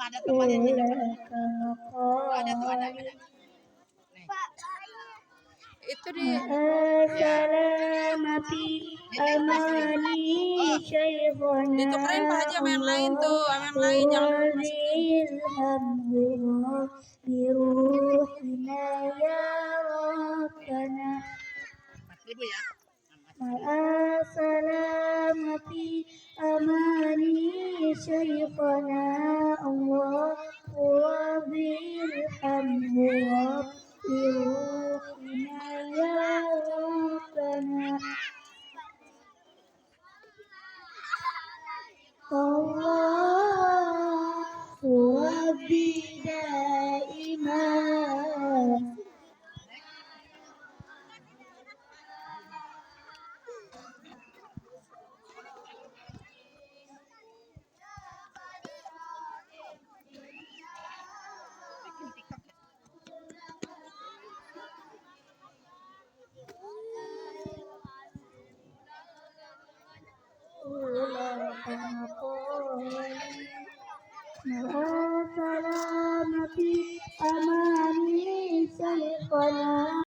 Ada temannya Itu di ditukerin Pak Haji sama yang lain tuh, sama yang lain jangan masukin. ya. Salamati amani syekhana Allah wa bilhamdu biruhina ya Rabbana Allah Rabbi daiman. Salamati amani syekhana